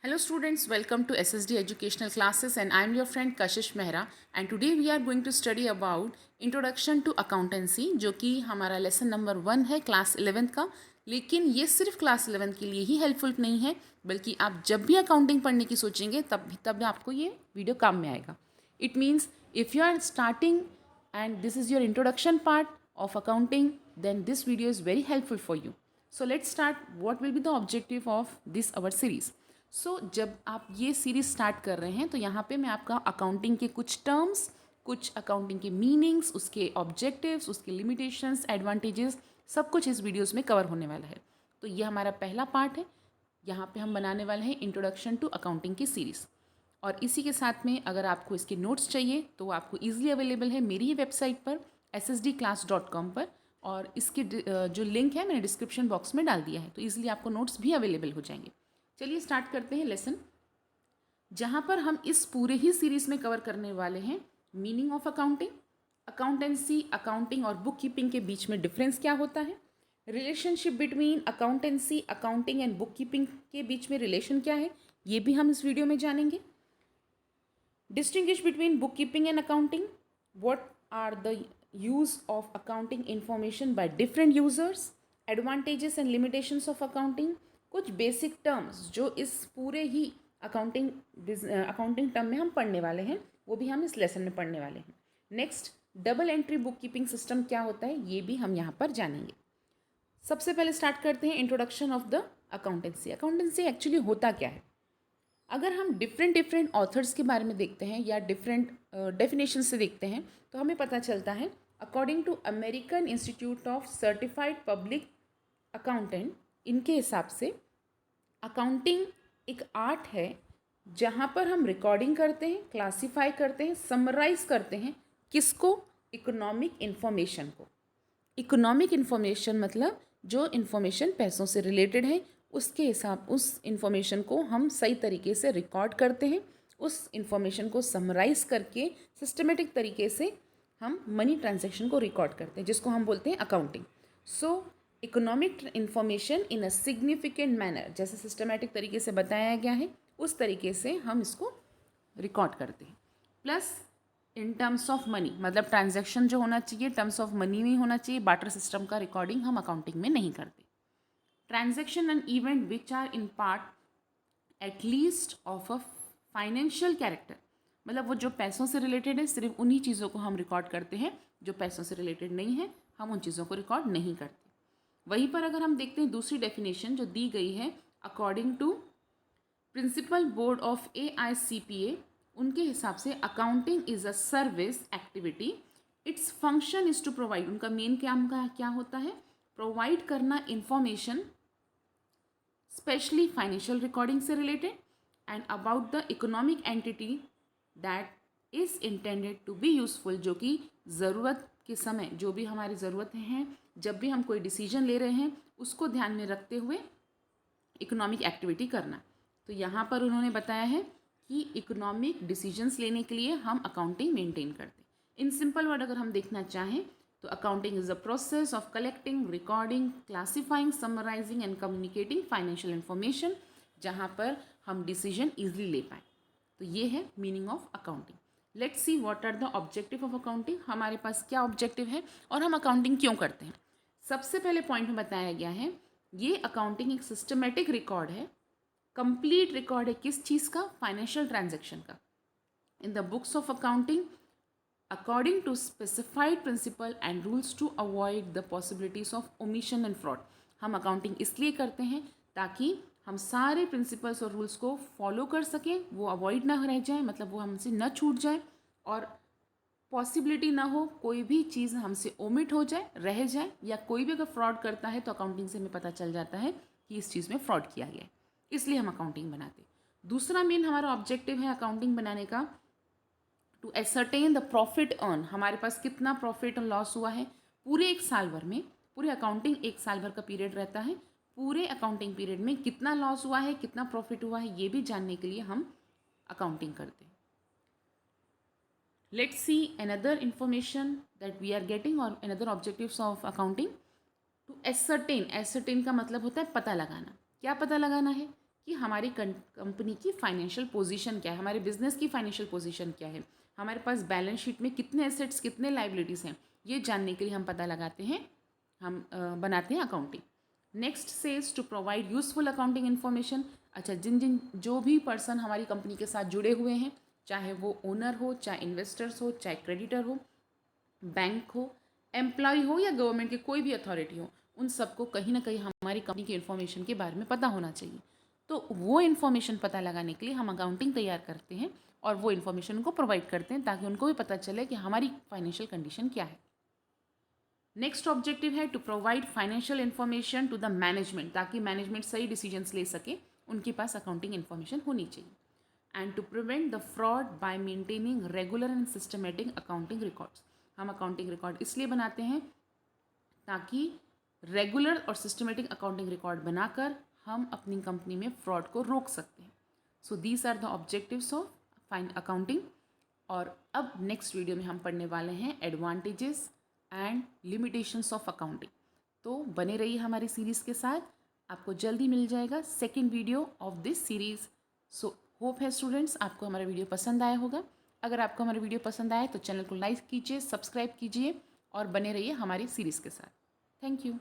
Hello students, welcome to SSD Educational Classes and I am your friend Kashish Mehra and today we are going to study about Introduction to Accountancy जो कि हमारा lesson number 1 है class 11th का। लेकिन ये सिर्फ class 11th के लिए ही हेल्पफुल नहीं है, बल्कि आप जब भी अकाउंटिंग पढ़ने की सोचेंगे तब आपको ये वीडियो काम में आएगा। It means if you are starting and this is your introduction part of accounting, then this video is very helpful for you. So let's start. What will be the objective of this our series? So जब आप ये series start कर रहे हैं तो यहाँ पे मैं आपका अकाउंटिंग के कुछ टर्म्स, कुछ अकाउंटिंग के मीनिंग्स, उसके ऑब्जेक्टिव्स, उसके लिमिटेशंस, एडवांटेजेस, सब कुछ इस वीडियोस में कवर होने वाला है। तो ये हमारा पहला पार्ट है। यहाँ पे हम बनाने वाले हैं इंट्रोडक्शन टू अकाउंटिंग की सीरीज़। और इसी के साथ में अगर आपको इसके नोट्स चाहिए तो वो आपको ईजिली अवेलेबल है मेरी ही वेबसाइट पर ssdclass.com पर, और इसकी जो लिंक है मैंने डिस्क्रिप्शन बॉक्स में डाल दिया है, तो ईजिली आपको नोट्स भी अवेलेबल हो जाएंगे। चलिए स्टार्ट करते हैं लेसन, जहाँ पर हम इस पूरे ही सीरीज़ में कवर करने वाले हैं meaning of accounting, accountancy, accounting और बुक कीपिंग के बीच में डिफरेंस क्या होता है, relationship between accountancy, accounting and book keeping के बीच में रिलेशन क्या है, ये भी हम इस वीडियो में जानेंगे। Distinguish between bookkeeping and accounting. What are the use of accounting information by different users? Advantages and limitations of accounting. कुछ बेसिक टर्म्स जो इस पूरे ही अकाउंटिंग टर्म में हम पढ़ने वाले हैं वो भी हम इस लेसन में पढ़ने वाले हैं। Next, double entry book keeping system क्या होता है ये भी हम यहाँ पर जानेंगे। सबसे पहले स्टार्ट करते हैं introduction of the accountancy. Accountancy actually होता क्या है? अगर हम डिफरेंट ऑथर्स के बारे में देखते हैं या डिफरेंट डेफिनेशन से देखते हैं तो हमें पता चलता है, according to American institute of certified public accountant, इनके हिसाब से अकाउंटिंग एक आर्ट है जहाँ पर हम रिकॉर्डिंग करते हैं, क्लासीफाई करते हैं, समराइज करते हैं किसको? इकोनॉमिक इन्फॉर्मेशन को। इकोनॉमिक इन्फॉर्मेशन मतलब जो इन्फॉर्मेशन पैसों से रिलेटेड है उसके हिसाब उस इन्फॉर्मेशन को हम सही तरीके से रिकॉर्ड करते हैं, उस इन्फॉर्मेशन को समराइज़ करके सिस्टमेटिक तरीके से हम मनी ट्रांजैक्शन को रिकॉर्ड करते हैं, जिसको हम बोलते हैं accounting. So economic information in a significant manner, जैसे सिस्टमेटिक तरीके से बताया गया है उस तरीके से हम इसको रिकॉर्ड करते हैं। Plus in terms of money, मतलब ट्रांजैक्शन जो होना चाहिए टर्म्स ऑफ मनी में होना चाहिए, बार्टर सिस्टम का रिकॉर्डिंग हम अकाउंटिंग में नहीं करते। Transaction and event which are in part at least of a financial character, मतलब वो जो पैसों से रिलेटेड है सिर्फ उन्हीं चीज़ों को हम रिकॉर्ड करते हैं, जो पैसों से रिलेटेड नहीं है हम उन चीज़ों को रिकॉर्ड नहीं करते। वहीं पर अगर हम देखते हैं दूसरी डेफिनेशन जो दी गई है according to principal board of AICPA, उनके हिसाब से accounting is a service activity, its function is to provide, उनका मेन काम का क्या होता है? प्रोवाइड करना इंफॉर्मेशन स्पेशली फाइनेंशियल रिकॉर्डिंग से related and about the economic entity that is intended to be useful, जो कि ज़रूरत के समय जो भी हमारी ज़रूरतें हैं, जब भी हम कोई डिसीजन ले रहे हैं उसको ध्यान में रखते हुए इकोनॉमिक एक्टिविटी करना। तो यहाँ पर उन्होंने बताया है कि इकोनॉमिक डिसीजंस लेने के लिए हम अकाउंटिंग मेंटेन करते हैं। इन सिंपल वर्ड अगर हम देखना चाहें तो accounting is the process of collecting, recording, classifying, summarising and communicating financial information, जहाँ पर हम डिसीजन ईजिली ले पाएँ। तो ये है meaning of accounting. Let's see what are the objective of accounting. हमारे पास क्या ऑब्जेक्टिव है और हम अकाउंटिंग क्यों करते हैं? सबसे पहले पॉइंट में बताया गया है ये अकाउंटिंग एक सिस्टमेटिक रिकॉर्ड है, कंप्लीट रिकॉर्ड है किस चीज़ का? फाइनेंशियल ट्रांजैक्शन का। In the books of accounting according to specified principle and rules to avoid the possibilities of omission and fraud। हम अकाउंटिंग इसलिए करते हैं ताकि हम सारे प्रिंसिपल्स और रूल्स को फॉलो कर सकें, वो अवॉइड ना रह जाए, मतलब वो हमसे न छूट जाए और पॉसिबिलिटी ना हो कोई भी चीज़ हमसे ओमिट हो जाए, रह जाए, या कोई भी अगर फ्रॉड करता है तो अकाउंटिंग से हमें पता चल जाता है कि इस चीज़ में फ्रॉड किया गया है, इसलिए हम अकाउंटिंग बनाते हैं। दूसरा मेन हमारा ऑब्जेक्टिव है अकाउंटिंग बनाने का to ascertain the profit earn, हमारे पास कितना प्रॉफिट और लॉस हुआ है पूरे एक साल भर में। पूरे अकाउंटिंग एक साल भर का पीरियड रहता है, पूरे अकाउंटिंग पीरियड में कितना लॉस हुआ है, कितना प्रॉफिट हुआ है, ये भी जानने के लिए हम अकाउंटिंग करते हैं। Let's see another information that we are getting और another objectives of accounting. To ascertain, ascertain का मतलब होता है पता लगाना। क्या पता लगाना है? कि हमारी कंपनी की फाइनेंशियल पोजीशन क्या है, हमारे बिजनेस की फाइनेंशियल पोजीशन क्या है, हमारे पास बैलेंस शीट में कितने एसेट्स कितने लाइबिलिटीज़ हैं, ये जानने के लिए हम पता लगाते हैं, हम बनाते हैं accounting. Next says to provide useful accounting information. अच्छा, जिन जिन जो भी पर्सन हमारी कंपनी के साथ जुड़े हुए हैं, चाहे वो ओनर हो, चाहे इन्वेस्टर्स हो, चाहे क्रेडिटर हो, बैंक हो, एम्प्लॉय हो या गवर्नमेंट की कोई भी अथॉरिटी हो, उन सबको कहीं ना कहीं हमारी कंपनी की इन्फॉर्मेशन के बारे में पता होना चाहिए। तो वो इन्फॉर्मेशन पता लगाने के लिए हम अकाउंटिंग तैयार करते हैं और वो इन्फॉर्मेशन उनको प्रोवाइड करते हैं ताकि उनको भी पता चले कि हमारी फाइनेंशियल कंडीशन क्या है। नेक्स्ट ऑब्जेक्टिव है to provide financial information to the management, ताकि मैनेजमेंट सही डिसीजंस ले सके, उनके पास अकाउंटिंग इन्फॉर्मेशन होनी चाहिए। And to prevent the fraud by maintaining regular and systematic accounting records. हम अकाउंटिंग रिकॉर्ड इसलिए बनाते हैं ताकि रेगुलर और सिस्टमेटिक अकाउंटिंग रिकॉर्ड बनाकर हम अपनी कंपनी में फ्रॉड को रोक सकते हैं। So these are the objectives of fine accounting. और अब नेक्स्ट वीडियो में हम पढ़ने वाले हैं advantages and limitations of accounting. तो बने रहिए हमारी सीरीज़ के साथ, आपको जल्दी मिल जाएगा second video of this series. So hope है स्टूडेंट्स आपको हमारा वीडियो पसंद आया होगा। अगर आपको हमारा वीडियो पसंद आए तो चैनल को लाइक कीजिए, सब्सक्राइब कीजिए और बने रहिए हमारी सीरीज़ के साथ। Thank you.